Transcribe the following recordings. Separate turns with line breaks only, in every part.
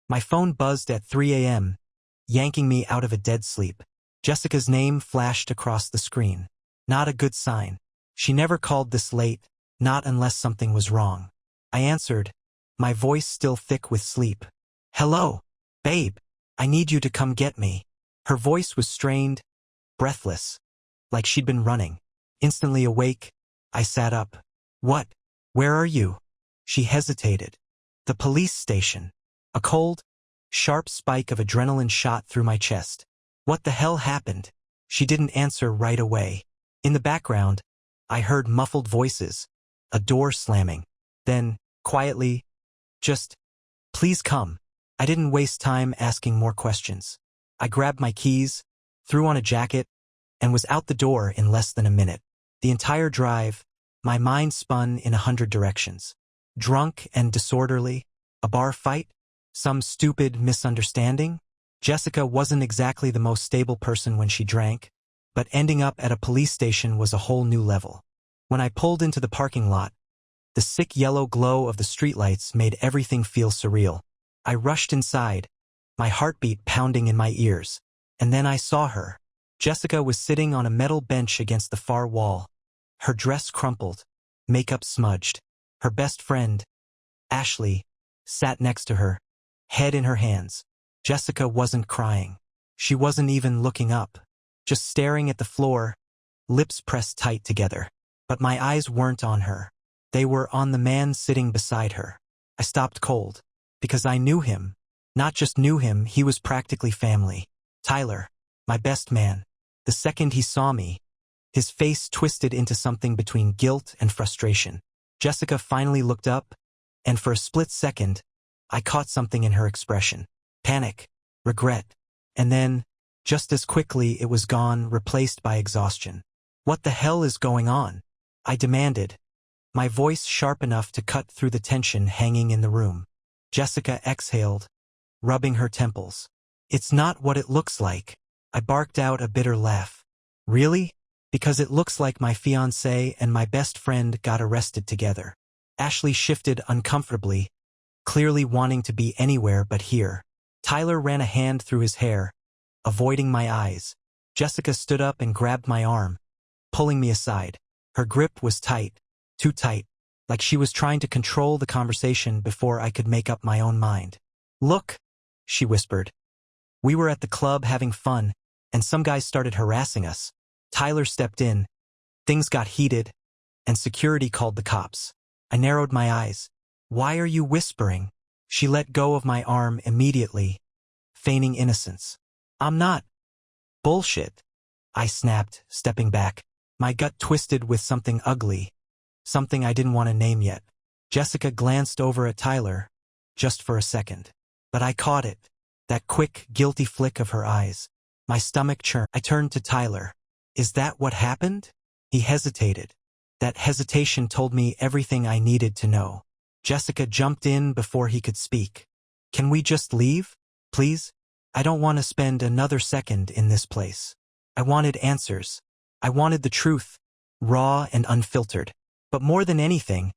My phone buzzed at 3 a.m., yanking me out of a dead sleep. Jessica's name flashed across the screen. Not a good sign. She never called this late, not unless something was wrong. I answered, my voice still thick with sleep. Hello, babe. I need you to come get me. Her voice was strained, breathless, like she'd been running. Instantly awake, I sat up. What? Where are you? She hesitated. The police station. A cold, sharp spike of adrenaline shot through my chest. What the hell happened? She didn't answer right away. In the background, I heard muffled voices, a door slamming. Then, quietly, just, please come. I didn't waste time asking more questions. I grabbed my keys, threw on a jacket, and was out the door in less than a minute. The entire drive, my mind spun in 100 directions. Drunk and disorderly, a bar fight, some stupid misunderstanding. Jessica wasn't exactly the most stable person when she drank, but ending up at a police station was a whole new level. When I pulled into the parking lot, the sick yellow glow of the streetlights made everything feel surreal. I rushed inside, my heartbeat pounding in my ears, and then I saw her. Jessica was sitting on a metal bench against the far wall, her dress crumpled, makeup smudged. Her best friend, Ashley, sat next to her, head in her hands. Jessica wasn't crying. She wasn't even looking up, just staring at the floor, lips pressed tight together. But my eyes weren't on her. They were on the man sitting beside her. I stopped cold, because I knew him. Not just knew him, he was practically family. Tyler, my best man. The second he saw me, his face twisted into something between guilt and frustration. Jessica finally looked up, and for a split second, I caught something in her expression. Panic, regret, and then, just as quickly it was gone, replaced by exhaustion. What the hell is going on? I demanded, my voice sharp enough to cut through the tension hanging in the room. Jessica exhaled, rubbing her temples. It's not what it looks like. I barked out a bitter laugh. Really? Because it looks like my fiancé and my best friend got arrested together. Ashley shifted uncomfortably, clearly wanting to be anywhere but here. Tyler ran a hand through his hair, avoiding my eyes. Jessica stood up and grabbed my arm, pulling me aside. Her grip was tight, too tight, like she was trying to control the conversation before I could make up my own mind. Look, she whispered. We were at the club having fun, and some guys started harassing us. Tyler stepped in. Things got heated, and security called the cops. I narrowed my eyes. Why are you whispering? She let go of my arm immediately, feigning innocence. I'm not. Bullshit, I snapped, stepping back. My gut twisted with something ugly, something I didn't want to name yet. Jessica glanced over at Tyler, just for a second. But I caught it, that quick, guilty flick of her eyes. My stomach churned. I turned to Tyler. Is that what happened? He hesitated. That hesitation told me everything I needed to know. Jessica jumped in before he could speak. Can we just leave, please? I don't want to spend another second in this place. I wanted answers. I wanted the truth, raw and unfiltered. But more than anything,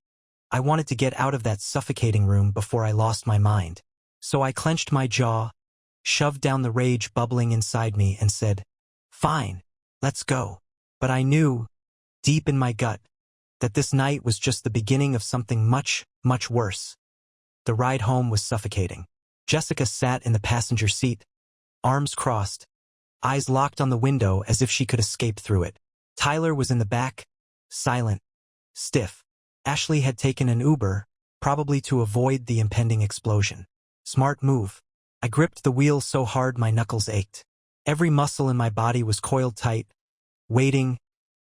I wanted to get out of that suffocating room before I lost my mind. So I clenched my jaw, shoved down the rage bubbling inside me, and said, fine, let's go. But I knew, deep in my gut, that this night was just the beginning of something much, much worse. The ride home was suffocating. Jessica sat in the passenger seat, arms crossed, eyes locked on the window as if she could escape through it. Tyler was in the back, silent, stiff. Ashley had taken an Uber, probably to avoid the impending explosion. Smart move. I gripped the wheel so hard my knuckles ached. Every muscle in my body was coiled tight, waiting,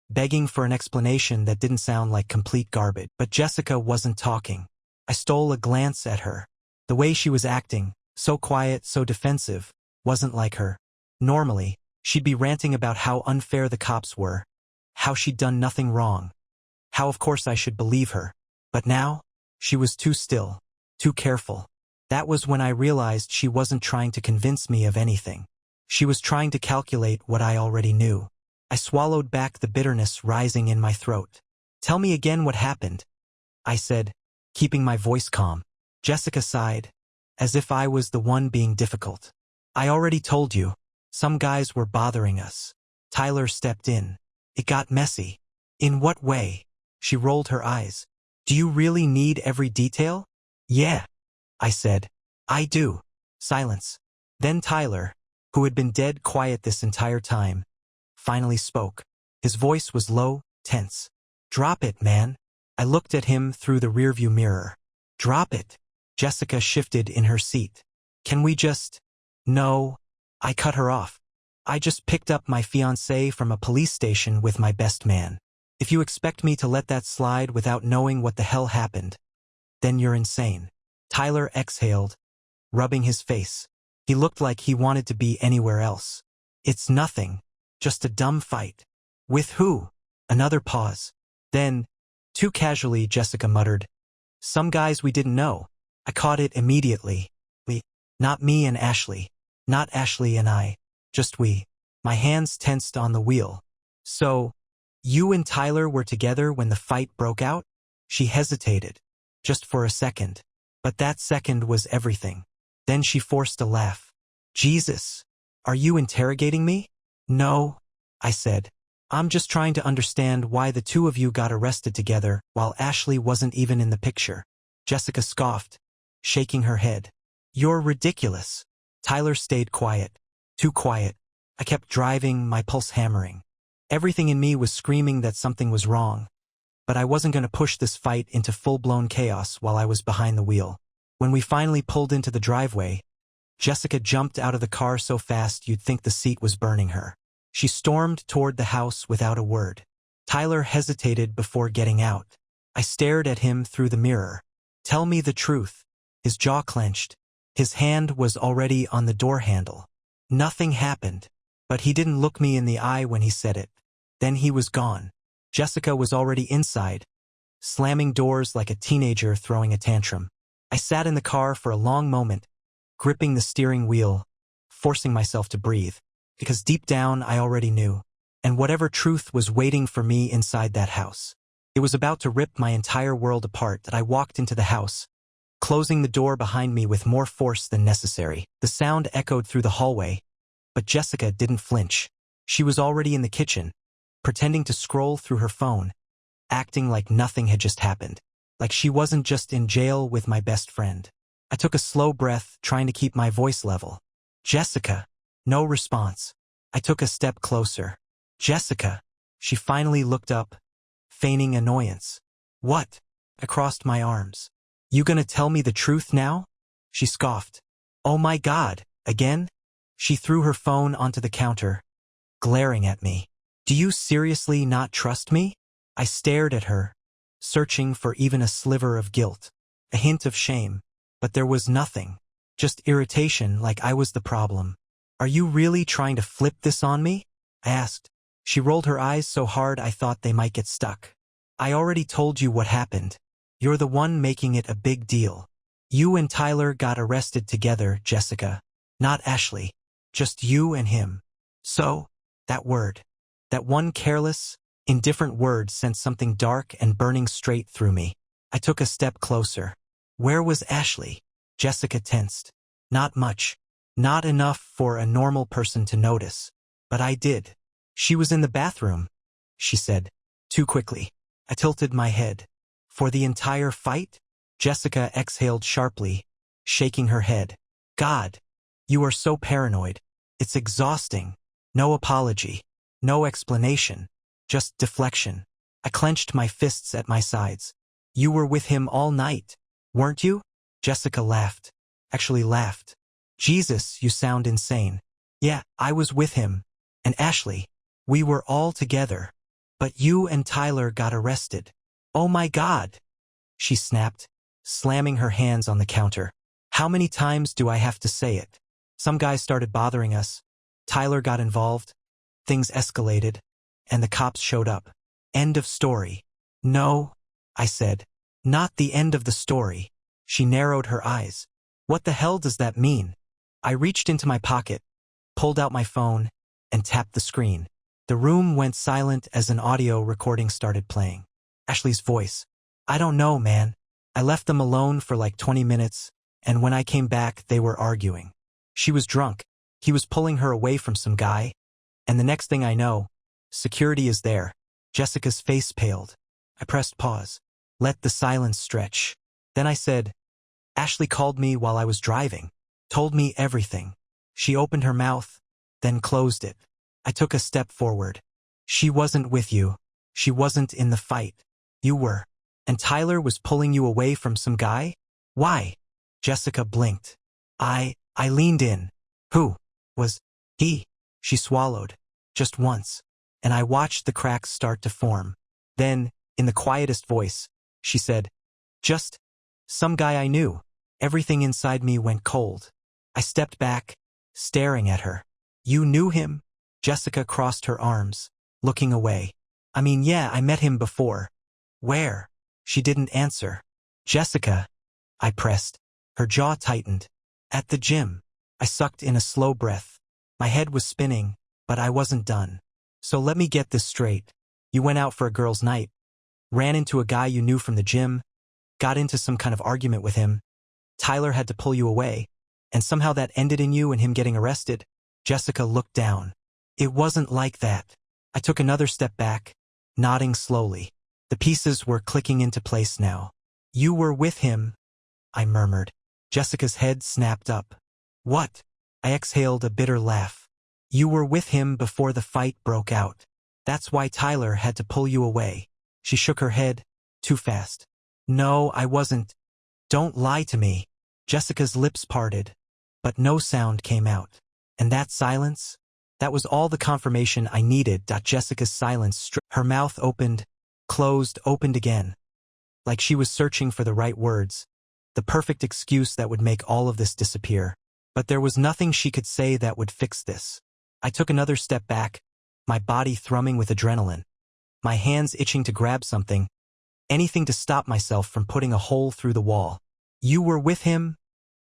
begging for an explanation that didn't sound like complete garbage. But Jessica wasn't talking. I stole a glance at her. The way she was acting, so quiet, so defensive, wasn't like her. Normally, she'd be ranting about how unfair the cops were, how she'd done nothing wrong, how of course I should believe her. But now, she was too still, too careful. That was when I realized she wasn't trying to convince me of anything. She was trying to calculate what I already knew. I swallowed back the bitterness rising in my throat. Tell me again what happened, I said, keeping my voice calm. Jessica sighed. as if I was the one being difficult. I already told you, some guys were bothering us. Tyler stepped in. It got messy. In what way? She rolled her eyes. Do you really need every detail? Yeah, I said. I do. Silence. Then Tyler, who had been dead quiet this entire time, finally spoke. His voice was low, tense. Drop it, man. I looked at him through the rearview mirror. Drop it. Jessica shifted in her seat. Can we just... No. I cut her off. I just picked up my fiancée from a police station with my best man. If you expect me to let that slide without knowing what the hell happened, then you're insane. Tyler exhaled, rubbing his face. He looked like he wanted to be anywhere else. It's nothing. Just a dumb fight. With who? Another pause. Then, too casually, Jessica muttered, some guys we didn't know. I caught it immediately. We. Not me and Ashley. Not Ashley and I. Just we. My hands tensed on the wheel. So, you and Tyler were together when the fight broke out? She hesitated. Just for a second. But that second was everything. Then she forced a laugh. Jesus. Are you interrogating me? No, I said. I'm just trying to understand why the two of you got arrested together while Ashley wasn't even in the picture. Jessica scoffed, shaking her head. You're ridiculous. Tyler stayed quiet. Too quiet. I kept driving, my pulse hammering. Everything in me was screaming that something was wrong. But I wasn't going to push this fight into full-blown chaos while I was behind the wheel. When we finally pulled into the driveway, Jessica jumped out of the car so fast you'd think the seat was burning her. She stormed toward the house without a word. Tyler hesitated before getting out. I stared at him through the mirror. Tell me the truth. His jaw clenched. His hand was already on the door handle. Nothing happened. But he didn't look me in the eye when he said it. Then he was gone. Jessica was already inside, slamming doors like a teenager throwing a tantrum. I sat in the car for a long moment, gripping the steering wheel, forcing myself to breathe, because deep down I already knew, and whatever truth was waiting for me inside that house. It was about to rip my entire world apart that I walked into the house, closing the door behind me with more force than necessary. The sound echoed through the hallway, but Jessica didn't flinch. She was already in the kitchen, pretending to scroll through her phone, acting like nothing had just happened, like she wasn't just in jail with my best friend. I took a slow breath, trying to keep my voice level. Jessica. No response. I took a step closer. Jessica. She finally looked up, feigning annoyance. What? I crossed my arms. You gonna tell me the truth now? She scoffed. Oh my God, again? She threw her phone onto the counter, glaring at me. Do you seriously not trust me? I stared at her, searching for even a sliver of guilt, a hint of shame, but there was nothing, just irritation like I was the problem. Are you really trying to flip this on me? I asked. She rolled her eyes so hard I thought they might get stuck. I already told you what happened. You're the one making it a big deal. You and Tyler got arrested together, Jessica. Not Ashley. Just you and him. So, that word. That one careless, indifferent word sent something dark and burning straight through me. I took a step closer. Where was Ashley? Jessica tensed. Not much. Not enough for a normal person to notice. But I did. She was in the bathroom, she said. Too quickly. I tilted my head. For the entire fight? Jessica exhaled sharply, shaking her head. God, you are so paranoid. It's exhausting. No apology. No explanation. Just deflection. I clenched my fists at my sides. You were with him all night, weren't you? Jessica laughed. Actually laughed. Jesus, you sound insane. Yeah, I was with him. And Ashley. We were all together. But you and Tyler got arrested. Oh my God. She snapped, slamming her hands on the counter. How many times do I have to say it? Some guys started bothering us. Tyler got involved. Things escalated. And the cops showed up. End of story. No, I said. Not the end of the story. She narrowed her eyes. What the hell does that mean? I reached into my pocket, pulled out my phone, and tapped the screen. The room went silent as an audio recording started playing. Ashley's voice. I don't know, man. I left them alone for like 20 minutes, and when I came back, they were arguing. She was drunk. He was pulling her away from some guy, and the next thing I know, security is there. Jessica's face paled. I pressed pause. Let the silence stretch. Then I said, Ashley called me while I was driving. Told me everything. She opened her mouth, then closed it. I took a step forward. She wasn't with you. She wasn't in the fight. You were. And Tyler was pulling you away from some guy? Why? Jessica blinked. I leaned in. Who? Was he? She swallowed. Just once. And I watched the cracks start to form. Then, in the quietest voice, she said, Just some guy I knew. Everything inside me went cold. I stepped back, staring at her. You knew him? Jessica crossed her arms, looking away. I mean, yeah, I met him before. Where? She didn't answer. Jessica, I pressed. Her jaw tightened. At the gym. I sucked in a slow breath. My head was spinning, but I wasn't done. So let me get this straight. You went out for a girls' night, ran into a guy you knew from the gym, got into some kind of argument with him. Tyler had to pull you away, and somehow that ended in you and him getting arrested. Jessica looked down. It wasn't like that. I took another step back, nodding slowly. The pieces were clicking into place now. You were with him, I murmured. Jessica's head snapped up. What? I exhaled a bitter laugh. You were with him before the fight broke out. That's why Tyler had to pull you away. She shook her head, too fast. No, I wasn't. Don't lie to me. Jessica's lips parted, but no sound came out. And that silence? That was all the confirmation I needed. Jessica's silence, her mouth opened, closed, opened again. Like she was searching for the right words, the perfect excuse that would make all of this disappear. But there was nothing she could say that would fix this. I took another step back, my body thrumming with adrenaline, my hands itching to grab something, anything to stop myself from putting a hole through the wall. You were with him?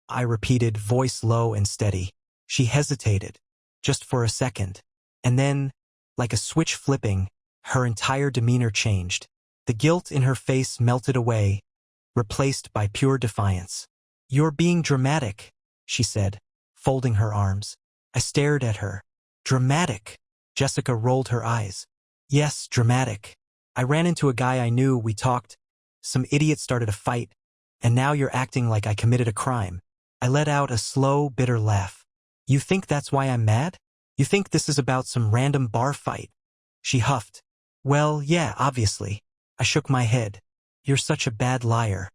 I repeated, voice low and steady. She hesitated, just for a second. And then, like a switch flipping, her entire demeanor changed. The guilt in her face melted away, replaced by pure defiance. You're being dramatic, she said, folding her arms. I stared at her. Dramatic? Jessica rolled her eyes. Yes, dramatic. I ran into a guy I knew, we talked. Some idiot started a fight, and now you're acting like I committed a crime. I let out a slow, bitter laugh. You think that's why I'm mad? You think this is about some random bar fight? She huffed. Well, yeah, obviously. I shook my head. You're such a bad liar.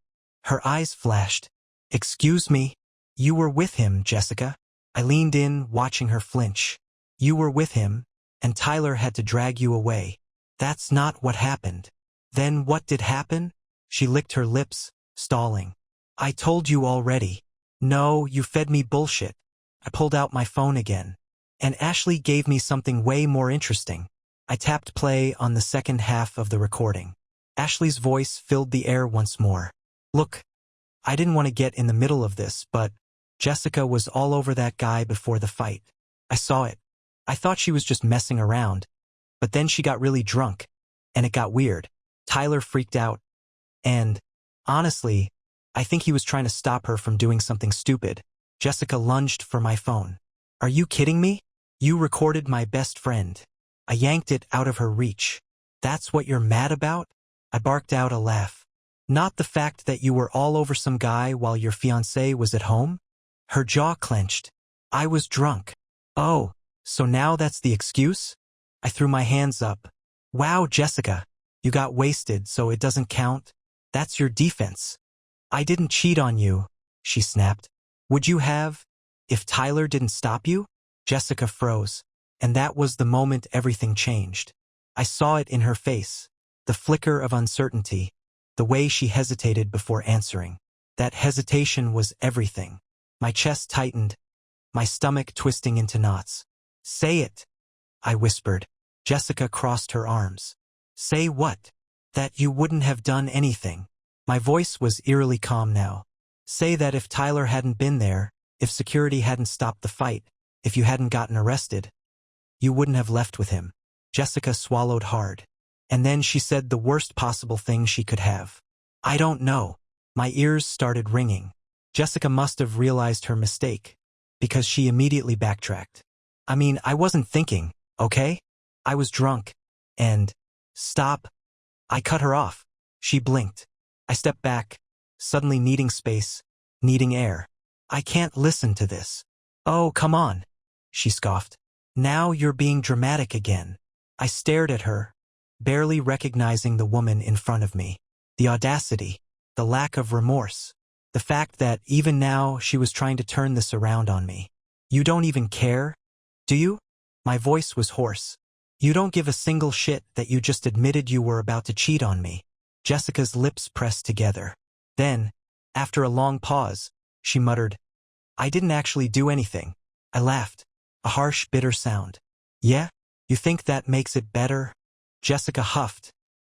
Her eyes flashed. Excuse me? You were with him, Jessica. I leaned in, watching her flinch. You were with him, and Tyler had to drag you away. That's not what happened. Then what did happen? She licked her lips, stalling. I told you already. No, you fed me bullshit. I pulled out my phone again. And Ashley gave me something way more interesting. I tapped play on the second half of the recording. Ashley's voice filled the air once more. Look, I didn't want to get in the middle of this, but Jessica was all over that guy before the fight. I saw it. I thought she was just messing around. But then she got really drunk, and it got weird. Tyler freaked out. And, honestly, I think he was trying to stop her from doing something stupid. Jessica lunged for my phone. Are you kidding me? You recorded my best friend. I yanked it out of her reach. That's what you're mad about? I barked out a laugh. Not the fact that you were all over some guy while your fiancé was at home? Her jaw clenched. I was drunk. Oh, so now that's the excuse? I threw my hands up. Wow, Jessica, you got wasted, so it doesn't count? That's your defense. I didn't cheat on you, she snapped. Would you have, if Tyler didn't stop you? Jessica froze, and that was the moment everything changed. I saw it in her face, the flicker of uncertainty, the way she hesitated before answering. That hesitation was everything. My chest tightened, my stomach twisting into knots. Say it, I whispered. Jessica crossed her arms. Say what? That you wouldn't have done anything. My voice was eerily calm now. Say that if Tyler hadn't been there, if security hadn't stopped the fight, if you hadn't gotten arrested, you wouldn't have left with him. Jessica swallowed hard. And then she said the worst possible thing she could have. I don't know. My ears started ringing. Jessica must have realized her mistake, because she immediately backtracked. I mean, I wasn't thinking, okay? I was drunk. And, stop. I cut her off. She blinked. I stepped back, suddenly needing space, needing air. I can't listen to this. Oh, come on, she scoffed. Now you're being dramatic again. I stared at her, barely recognizing the woman in front of me. The audacity, the lack of remorse, the fact that even now she was trying to turn this around on me. You don't even care, do you? My voice was hoarse. You don't give a single shit that you just admitted you were about to cheat on me. Jessica's lips pressed together. Then, after a long pause, she muttered, I didn't actually do anything. I laughed. A harsh, bitter sound. Yeah? You think that makes it better? Jessica huffed,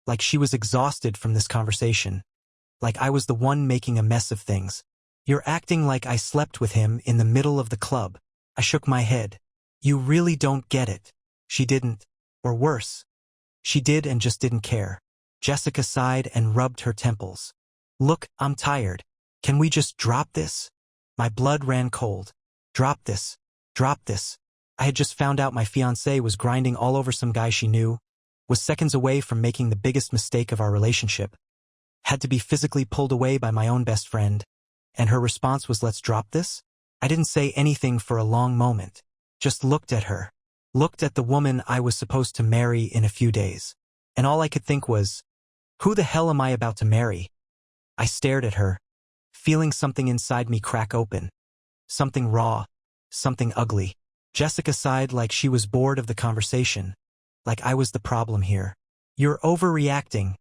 like she was exhausted from this conversation. Like I was the one making a mess of things. You're acting like I slept with him in the middle of the club. I shook my head. You really don't get it. She didn't. Or worse. She did and just didn't care. Jessica sighed and rubbed her temples. Look, I'm tired. Can we just drop this? My blood ran cold. Drop this. Drop this. I had just found out my fiancé was grinding all over some guy she knew, was seconds away from making the biggest mistake of our relationship, had to be physically pulled away by my own best friend, and her response was, let's drop this? I didn't say anything for a long moment, just looked at her, looked at the woman I was supposed to marry in a few days, and all I could think was, who the hell am I about to marry? I stared at her, feeling something inside me crack open, something raw, something ugly. Jessica sighed like she was bored of the conversation, like I was the problem here. You're overreacting,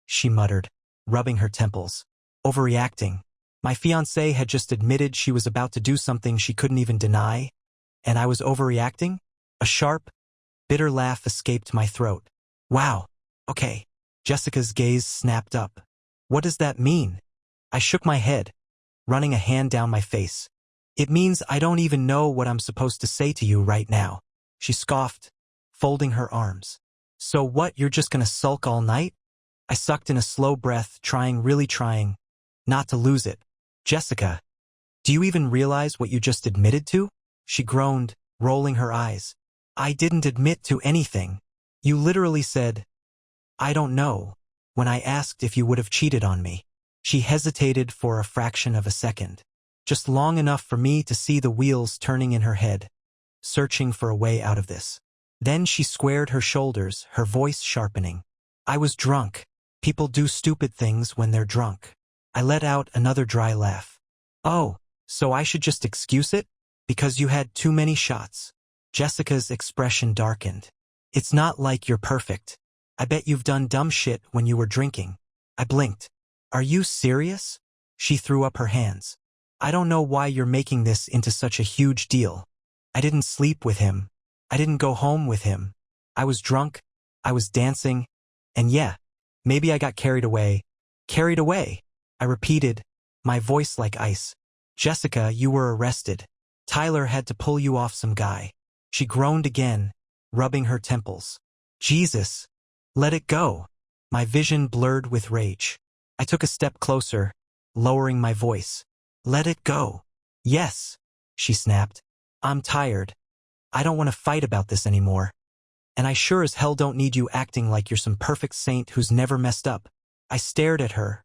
she muttered, rubbing her temples. Overreacting. My fiancé had just admitted she was about to do something she couldn't even deny, and I was overreacting? A sharp, bitter laugh escaped my throat. Wow, okay. Jessica's gaze snapped up. What does that mean? I shook my head, running a hand down my face. It means I don't even know what I'm supposed to say to you right now. She scoffed, folding her arms. So what, you're just gonna sulk all night? I sucked in a slow breath, really trying, not to lose it. Jessica, do you even realize what you just admitted to? She groaned, rolling her eyes. I didn't admit to anything. You literally said, I don't know, when I asked if you would have cheated on me. She hesitated for a fraction of a second. Just long enough for me to see the wheels turning in her head, searching for a way out of this. Then she squared her shoulders, her voice sharpening. I was drunk. People do stupid things when they're drunk. I let out another dry laugh. Oh, so I should just excuse it? Because you had too many shots. Jessica's expression darkened. It's not like you're perfect. I bet you've done dumb shit when you were drinking. I blinked. Are you serious? She threw up her hands. I don't know why you're making this into such a huge deal. I didn't sleep with him. I didn't go home with him. I was drunk. I was dancing. And yeah, maybe I got carried away. Carried away, I repeated, my voice like ice. Jessica, you were arrested. Tyler had to pull you off some guy. She groaned again, rubbing her temples. Jesus, let it go. My vision blurred with rage. I took a step closer, lowering my voice. Let it go. Yes, she snapped. I'm tired. I don't want to fight about this anymore. And I sure as hell don't need you acting like you're some perfect saint who's never messed up. I stared at her,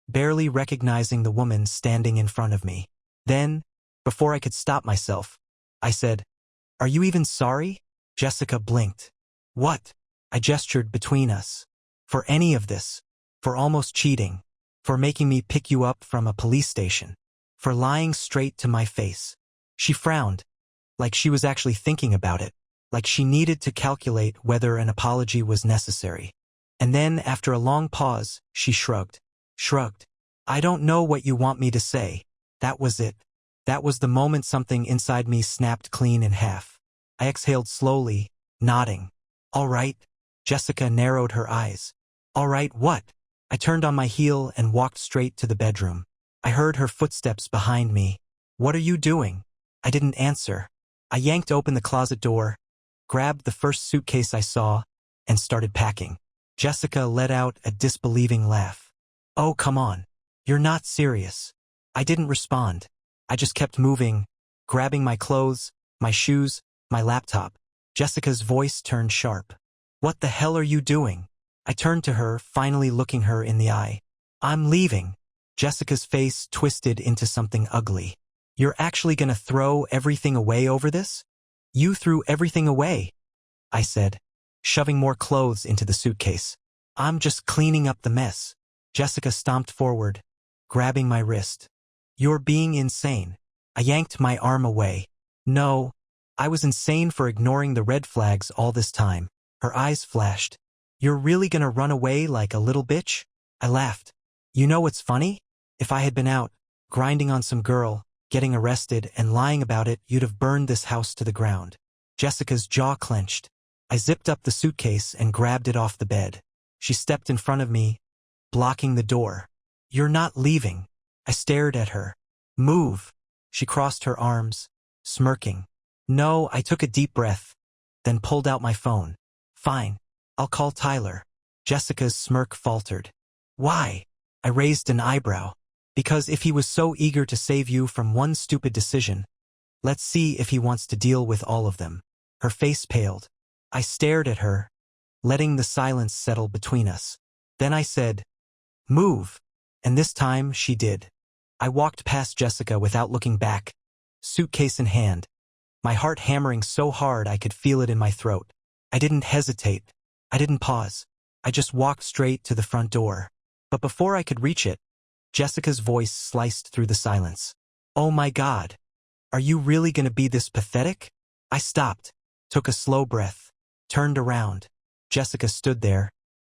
barely recognizing the woman standing in front of me. Then, before I could stop myself, I said, Are you even sorry? Jessica blinked. What? I gestured between us. For any of this. For almost cheating. For making me pick you up from a police station. For lying straight to my face. She frowned, like she was actually thinking about it, like she needed to calculate whether an apology was necessary. And then, after a long pause, she shrugged. I don't know what you want me to say. That was it. That was the moment something inside me snapped clean in half. I exhaled slowly, nodding. All right. Jessica narrowed her eyes. All right, what? I turned on my heel and walked straight to the bedroom. I heard her footsteps behind me. What are you doing? I didn't answer. I yanked open the closet door, grabbed the first suitcase I saw, and started packing. Jessica let out a disbelieving laugh. Oh, come on. You're not serious. I didn't respond. I just kept moving, grabbing my clothes, my shoes, my laptop. Jessica's voice turned sharp. What the hell are you doing? I turned to her, finally looking her in the eye. I'm leaving. Jessica's face twisted into something ugly. You're actually gonna throw everything away over this? You threw everything away, I said, shoving more clothes into the suitcase. I'm just cleaning up the mess. Jessica stomped forward, grabbing my wrist. You're being insane. I yanked my arm away. No, I was insane for ignoring the red flags all this time. Her eyes flashed. You're really gonna run away like a little bitch? I laughed. You know what's funny? If I had been out, grinding on some girl, getting arrested, and lying about it, you'd have burned this house to the ground. Jessica's jaw clenched. I zipped up the suitcase and grabbed it off the bed. She stepped in front of me, blocking the door. You're not leaving. I stared at her. Move. She crossed her arms, smirking. No, I took a deep breath, then pulled out my phone. Fine. I'll call Tyler. Jessica's smirk faltered. Why? I raised an eyebrow. Because if he was so eager to save you from one stupid decision, let's see if he wants to deal with all of them. Her face paled. I stared at her, letting the silence settle between us. Then I said, move. And this time she did. I walked past Jessica without looking back, suitcase in hand, my heart hammering so hard I could feel it in my throat. I didn't hesitate. I didn't pause. I just walked straight to the front door. But before I could reach it, Jessica's voice sliced through the silence. Oh my God. Are you really gonna be this pathetic? I stopped, took a slow breath, turned around. Jessica stood there,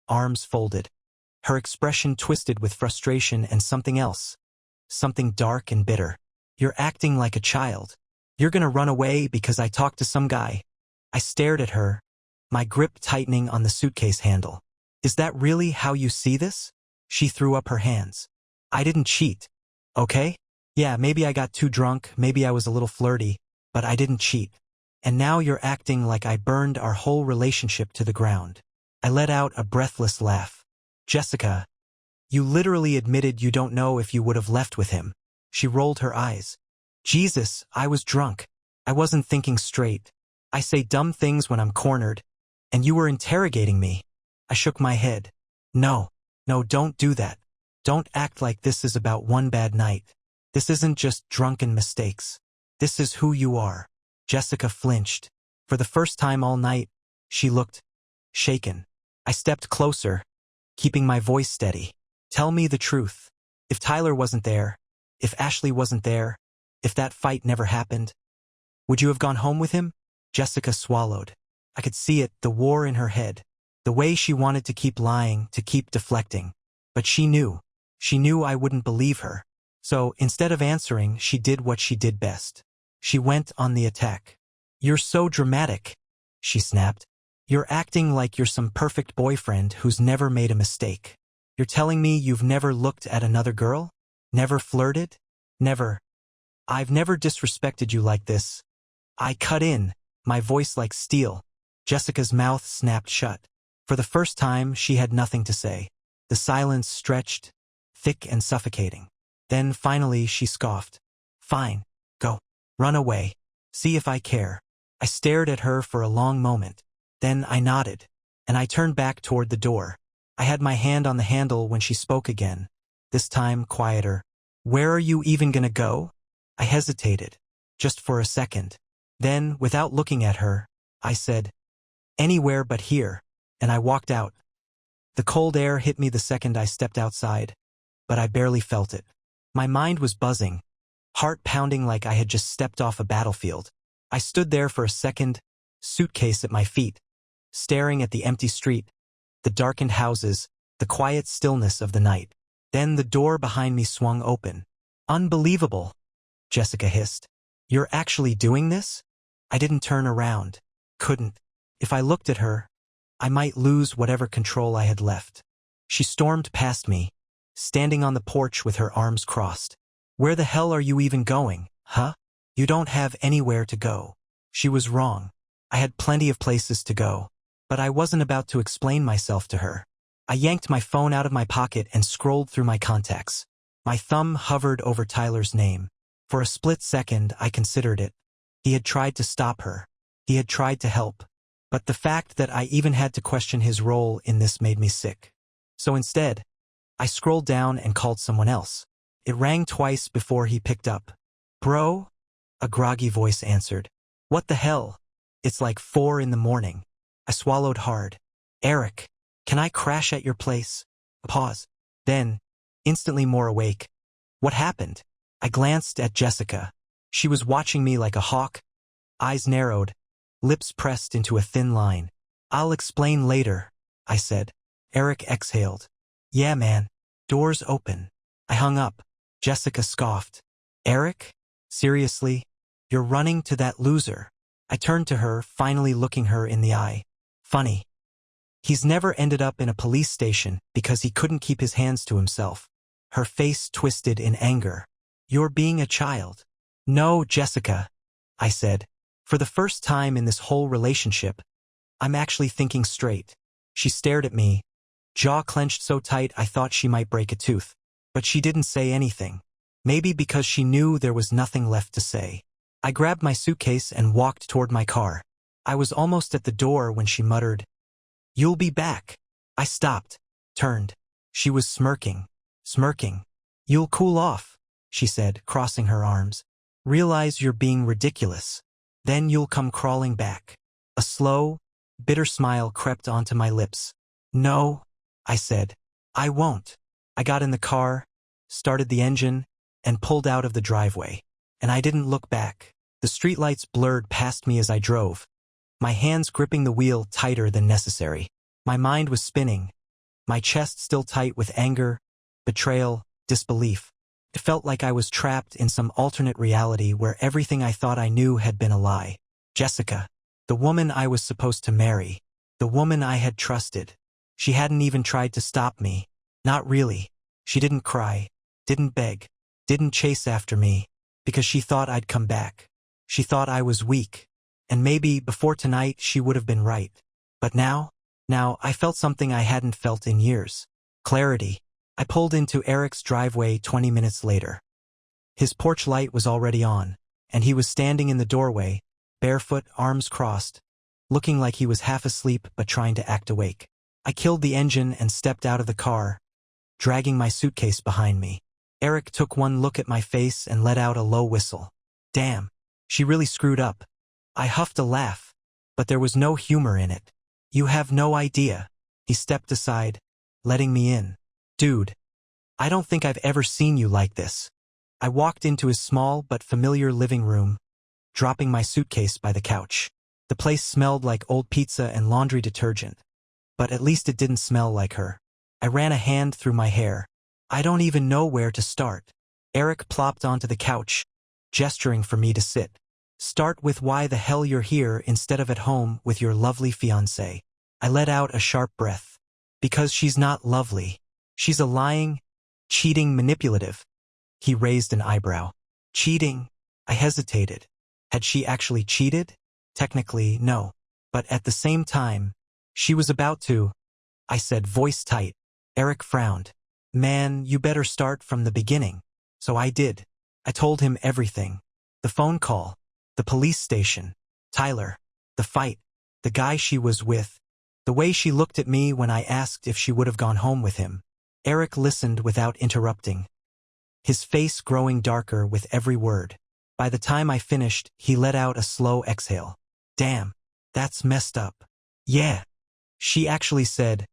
arms folded. Her expression twisted with frustration and something else. Something dark and bitter. You're acting like a child. You're gonna run away because I talked to some guy. I stared at her, my grip tightening on the suitcase handle. Is that really how you see this? She threw up her hands. I didn't cheat, okay? Yeah, maybe I got too drunk, maybe I was a little flirty, but I didn't cheat. And now you're acting like I burned our whole relationship to the ground. I let out a breathless laugh. Jessica, you literally admitted you don't know if you would have left with him. She rolled her eyes. Jesus, I was drunk. I wasn't thinking straight. I say dumb things when I'm cornered, and you were interrogating me. I shook my head. No, don't do that. Don't act like this is about one bad night. This isn't just drunken mistakes. This is who you are. Jessica flinched. For the first time all night, she looked shaken. I stepped closer, keeping my voice steady. Tell me the truth. If Tyler wasn't there, if Ashley wasn't there, if that fight never happened, would you have gone home with him? Jessica swallowed. I could see it, the war in her head. The way she wanted to keep lying, to keep deflecting. But she knew. She knew I wouldn't believe her. So, instead of answering, she did what she did best. She went on the attack. You're so dramatic, she snapped. You're acting like you're some perfect boyfriend who's never made a mistake. You're telling me you've never looked at another girl? Never flirted? Never. I've never disrespected you like this. I cut in, my voice like steel. Jessica's mouth snapped shut. For the first time, she had nothing to say. The silence stretched, thick and suffocating. Then finally she scoffed. Fine, go. Run away. See if I care. I stared at her for a long moment. Then I nodded, and I turned back toward the door. I had my hand on the handle when she spoke again, this time quieter. Where are you even gonna go? I hesitated, just for a second. Then, without looking at her, I said, anywhere but here, and I walked out. The cold air hit me the second I stepped outside, but I barely felt it. My mind was buzzing, heart pounding like I had just stepped off a battlefield. I stood there for a second, suitcase at my feet, staring at the empty street, the darkened houses, the quiet stillness of the night. Then the door behind me swung open. Unbelievable, Jessica hissed. You're actually doing this? I didn't turn around. Couldn't. If I looked at her, I might lose whatever control I had left. She stormed past me, standing on the porch with her arms crossed. Where the hell are you even going, huh? You don't have anywhere to go. She was wrong. I had plenty of places to go. But I wasn't about to explain myself to her. I yanked my phone out of my pocket and scrolled through my contacts. My thumb hovered over Tyler's name. For a split second, I considered it. He had tried to stop her. He had tried to help. But the fact that I even had to question his role in this made me sick. So instead, I scrolled down and called someone else. It rang twice before he picked up. "Bro?" A groggy voice answered. "What the hell? It's like 4 in the morning." I swallowed hard. "Eric, can I crash at your place?" A pause. Then, instantly more awake. "What happened?" I glanced at Jessica. She was watching me like a hawk, eyes narrowed, lips pressed into a thin line. "I'll explain later," I said. Eric exhaled. "Yeah, man. Doors open." I hung up. Jessica scoffed. "Eric? Seriously? You're running to that loser?" I turned to her, finally looking her in the eye. "Funny. He's never ended up in a police station because he couldn't keep his hands to himself." Her face twisted in anger. "You're being a child." "No, Jessica," I said. "For the first time in this whole relationship, I'm actually thinking straight." She stared at me, jaw clenched so tight I thought she might break a tooth. But she didn't say anything. Maybe because she knew there was nothing left to say. I grabbed my suitcase and walked toward my car. I was almost at the door when she muttered, "You'll be back." I stopped, turned. She was smirking. "You'll cool off," she said, crossing her arms. "Realize you're being ridiculous. Then you'll come crawling back." A slow, bitter smile crept onto my lips. "No," I said. "I won't." I got in the car, started the engine, and pulled out of the driveway. And I didn't look back. The streetlights blurred past me as I drove, my hands gripping the wheel tighter than necessary. My mind was spinning, my chest still tight with anger, betrayal, disbelief. It felt like I was trapped in some alternate reality where everything I thought I knew had been a lie. Jessica, the woman I was supposed to marry, the woman I had trusted. She hadn't even tried to stop me. Not really. She didn't cry, didn't beg, didn't chase after me, because she thought I'd come back. She thought I was weak. And maybe before tonight she would have been right. But now I felt something I hadn't felt in years. Clarity. I pulled into Eric's driveway 20 minutes later. His porch light was already on, and he was standing in the doorway, barefoot, arms crossed, looking like he was half asleep but trying to act awake. I killed the engine and stepped out of the car, dragging my suitcase behind me. Eric took one look at my face and let out a low whistle. Damn, she really screwed up. I huffed a laugh, but there was no humor in it. You have no idea. He stepped aside, letting me in. Dude, I don't think I've ever seen you like this. I walked into his small but familiar living room, dropping my suitcase by the couch. The place smelled like old pizza and laundry detergent, but at least it didn't smell like her. I ran a hand through my hair. I don't even know where to start. Eric plopped onto the couch, gesturing for me to sit. Start with why the hell you're here instead of at home with your lovely fiancée. I let out a sharp breath. Because she's not lovely. She's a lying, cheating manipulative. He raised an eyebrow. Cheating? I hesitated. Had she actually cheated? Technically, no. But at the same time, she was about to. I said, voice tight. Eric frowned. Man, you better start from the beginning. So I did. I told him everything. The phone call. The police station. Tyler. The fight. The guy she was with. The way she looked at me when I asked if she would have gone home with him. Eric listened without interrupting, his face growing darker with every word. By the time I finished, he let out a slow exhale. Damn, that's messed up. Yeah. She actually said,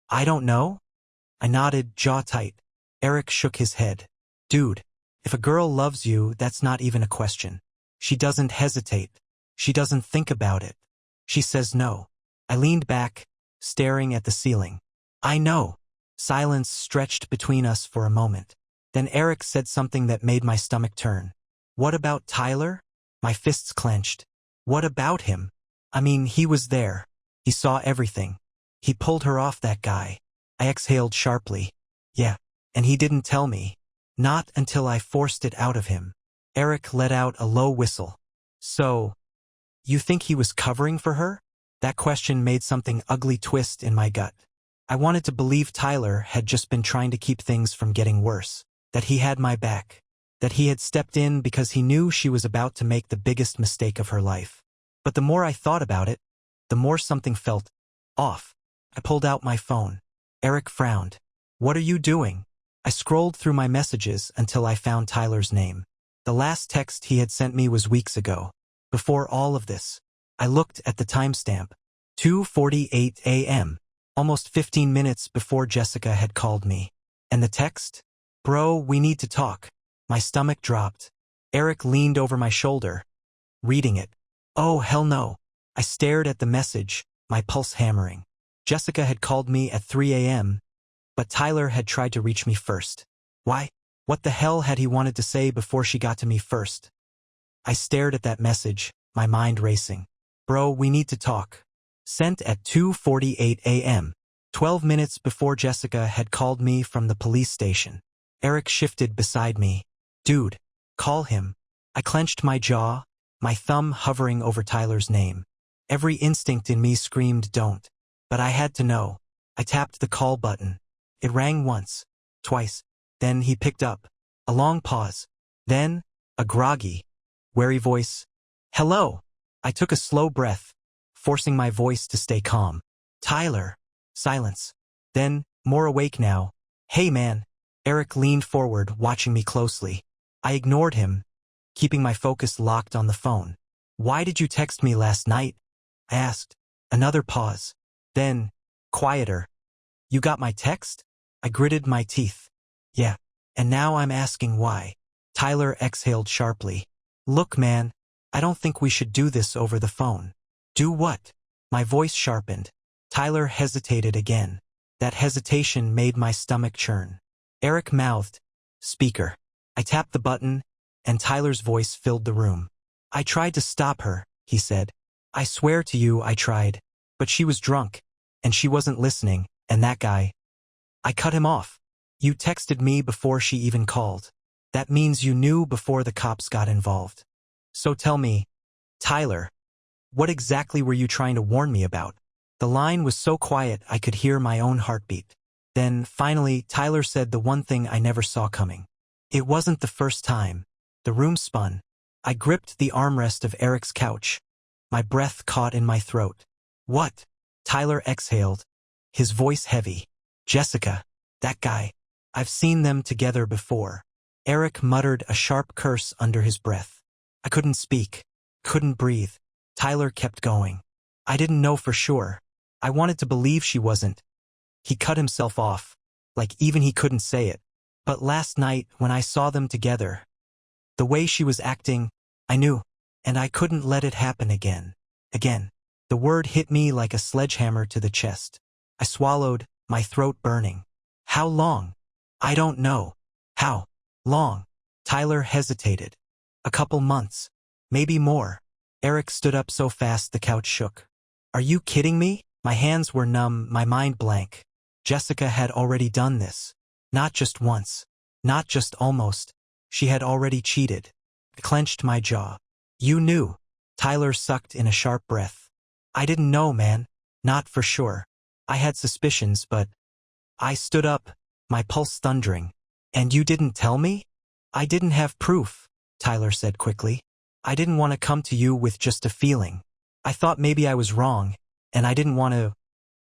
I don't know? I nodded, jaw tight. Eric shook his head. Dude, if a girl loves you, that's not even a question. She doesn't hesitate. She doesn't think about it. She says no. I leaned back, staring at the ceiling. I know. Silence stretched between us for a moment. Then Eric said something that made my stomach turn. What about Tyler? My fists clenched. What about him? I mean, he was there. He saw everything. He pulled her off that guy. I exhaled sharply. Yeah, and he didn't tell me. Not until I forced it out of him. Eric let out a low whistle. So, you think he was covering for her? That question made something ugly twist in my gut. I wanted to believe Tyler had just been trying to keep things from getting worse, that he had my back, that he had stepped in because he knew she was about to make the biggest mistake of her life. But the more I thought about it, the more something felt off. I pulled out my phone. Eric frowned. "What are you doing?" I scrolled through my messages until I found Tyler's name. The last text he had sent me was weeks ago. Before all of this, I looked at the timestamp. 2:48 a.m. Almost 15 minutes before Jessica had called me. And the text? "Bro, we need to talk." My stomach dropped. Eric leaned over my shoulder, reading it. Oh, hell no. I stared at the message, my pulse hammering. Jessica had called me at 3 a.m., but Tyler had tried to reach me first. Why? What the hell had he wanted to say before she got to me first? I stared at that message, my mind racing. "Bro, we need to talk." Sent at 2:48 a.m., 12 minutes before Jessica had called me from the police station. Eric shifted beside me. "Dude, call him." I clenched my jaw, my thumb hovering over Tyler's name. Every instinct in me screamed don't. But I had to know. I tapped the call button. It rang once, twice. Then he picked up. A long pause. Then, a groggy, wary voice. "Hello." I took a slow breath, forcing my voice to stay calm. "Tyler." Silence. Then, more awake now. "Hey man." Eric leaned forward, watching me closely. I ignored him, keeping my focus locked on the phone. "Why did you text me last night?" I asked. Another pause. Then, quieter. "You got my text?" I gritted my teeth. "Yeah. And now I'm asking why." Tyler exhaled sharply. "Look, man, I don't think we should do this over the phone." "Do what?" My voice sharpened. Tyler hesitated again. That hesitation made my stomach churn. Eric mouthed, "Speaker." I tapped the button, and Tyler's voice filled the room. "I tried to stop her," he said. "I swear to you I tried. But she was drunk, and she wasn't listening, and that guy. I cut him off. You texted me before she even called. That means you knew before the cops got involved. So tell me, Tyler, what exactly were you trying to warn me about?" The line was so quiet I could hear my own heartbeat. Then, finally, Tyler said the one thing I never saw coming. It wasn't the first time. The room spun. I gripped the armrest of Eric's couch. My breath caught in my throat. "What?" Tyler exhaled, his voice heavy. "Jessica. That guy. I've seen them together before." Eric muttered a sharp curse under his breath. I couldn't speak, couldn't breathe. Tyler kept going. "I didn't know for sure. I wanted to believe she wasn't." He cut himself off, like even he couldn't say it. "But last night, when I saw them together, the way she was acting, I knew, and I couldn't let it happen again." Again. The word hit me like a sledgehammer to the chest. I swallowed, my throat burning. "How long?" "I don't know." "How long?" Tyler hesitated. "A couple months. Maybe more." Eric stood up so fast the couch shook. "Are you kidding me?" My hands were numb, my mind blank. Jessica had already done this. Not just once. Not just almost. She had already cheated. I clenched my jaw. "You knew." Tyler sucked in a sharp breath. "I didn't know, man. Not for sure. I had suspicions, but..." I stood up, my pulse thundering. "And you didn't tell me?" "I didn't have proof," Tyler said quickly. "I didn't want to come to you with just a feeling. I thought maybe I was wrong, and I didn't want to..."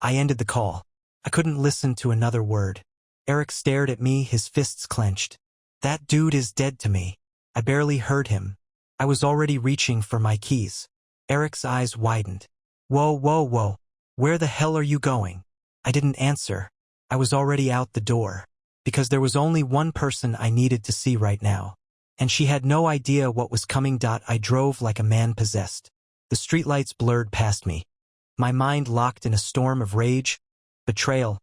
I ended the call. I couldn't listen to another word. Eric stared at me, his fists clenched. "That dude is dead to me." I barely heard him. I was already reaching for my keys. Eric's eyes widened. Whoa, whoa, whoa. Where the hell are you going?" I didn't answer. I was already out the door. Because there was only one person I needed to see right now. And she had no idea what was coming. I drove like a man possessed. The streetlights blurred past me. My mind locked in a storm of rage, betrayal,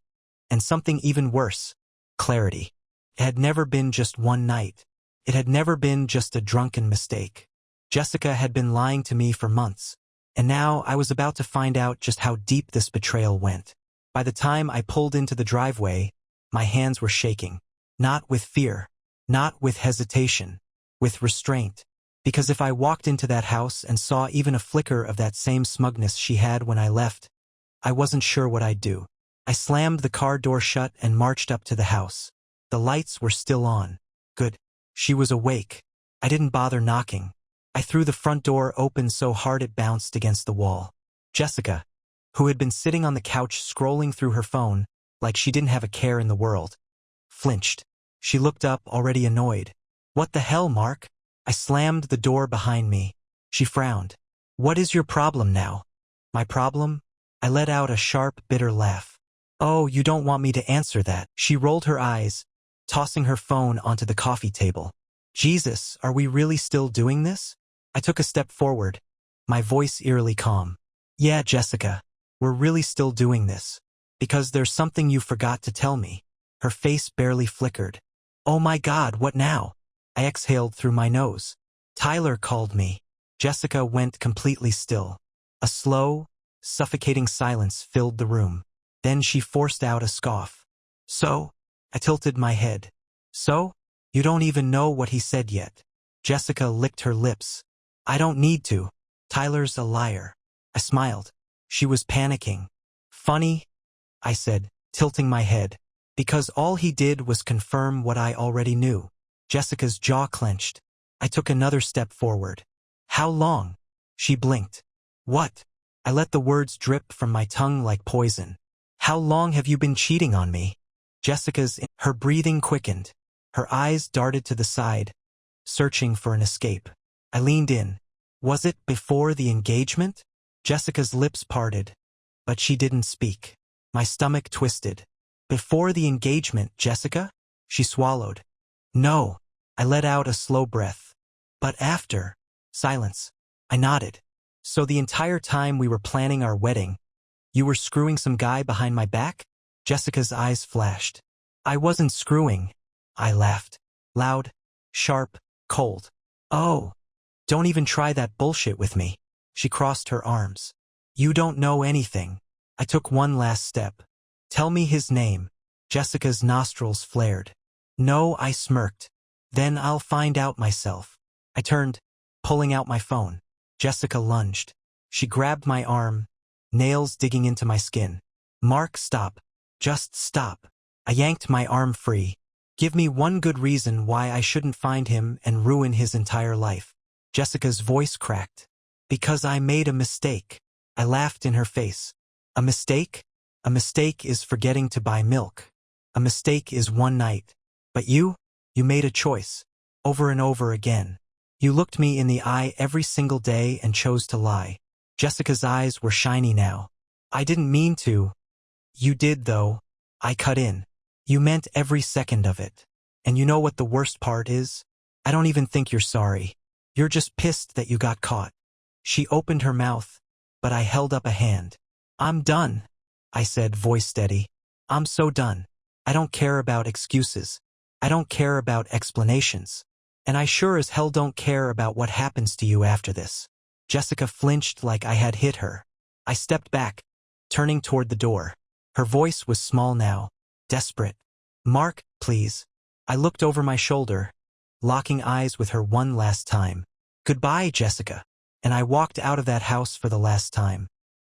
and something even worse, clarity. It had never been just one night. It had never been just a drunken mistake. Jessica had been lying to me for months, and now I was about to find out just how deep this betrayal went. By the time I pulled into the driveway, my hands were shaking. Not with fear, not with hesitation, with restraint. Because if I walked into that house and saw even a flicker of that same smugness she had when I left, I wasn't sure what I'd do. I slammed the car door shut and marched up to the house. The lights were still on. Good. She was awake. I didn't bother knocking. I threw the front door open so hard it bounced against the wall. Jessica, who had been sitting on the couch scrolling through her phone like she didn't have a care in the world, flinched. She looked up, already annoyed. What the hell, Mark? I slammed the door behind me. She frowned. What is your problem now? My problem? I let out a sharp, bitter laugh. Oh, you don't want me to answer that. She rolled her eyes, tossing her phone onto the coffee table. Jesus, are we really still doing this? I took a step forward, my voice eerily calm. Yeah, Jessica, we're really still doing this. Because there's something you forgot to tell me. Her face barely flickered. Oh my God, what now? I exhaled through my nose. Tyler called me. Jessica went completely still. A slow, suffocating silence filled the room. Then she forced out a scoff. So? I tilted my head. So? You don't even know what he said yet. Jessica licked her lips. I don't need to. Tyler's a liar. I smiled. She was panicking. Funny, I said, tilting my head. Because all he did was confirm what I already knew. Jessica's jaw clenched. I took another step forward. How long? She blinked. What? I let the words drip from my tongue like poison. How long have you been cheating on me? Her breathing quickened. Her eyes darted to the side, searching for an escape. I leaned in. Was it before the engagement? Jessica's lips parted, but she didn't speak. My stomach twisted. Before the engagement, Jessica? She swallowed. No. I let out a slow breath. But after. Silence. I nodded. So the entire time we were planning our wedding, you were screwing some guy behind my back? Jessica's eyes flashed. I wasn't screwing. I laughed. Loud, sharp, cold. Oh. Don't even try that bullshit with me. She crossed her arms. You don't know anything. I took one last step. Tell me his name. Jessica's nostrils flared. No, I smirked. Then I'll find out myself. I turned, pulling out my phone. Jessica lunged. She grabbed my arm, nails digging into my skin. Mark, stop. Just stop. I yanked my arm free. Give me one good reason why I shouldn't find him and ruin his entire life. Jessica's voice cracked. Because I made a mistake. I laughed in her face. A mistake? A mistake is forgetting to buy milk. A mistake is one night. But you made a choice. Over and over again. You looked me in the eye every single day and chose to lie. Jessica's eyes were shiny now. I didn't mean to. You did, though. I cut in. You meant every second of it. And you know what the worst part is? I don't even think you're sorry. You're just pissed that you got caught. She opened her mouth, but I held up a hand. I'm done, I said, voice steady. I'm so done. I don't care about excuses. I don't care about explanations. And I sure as hell don't care about what happens to you after this. Jessica flinched like I had hit her. I stepped back, turning toward the door. Her voice was small now, desperate. Mark, please. I looked over my shoulder, locking eyes with her one last time. Goodbye, Jessica. And I walked out of that house for the last time.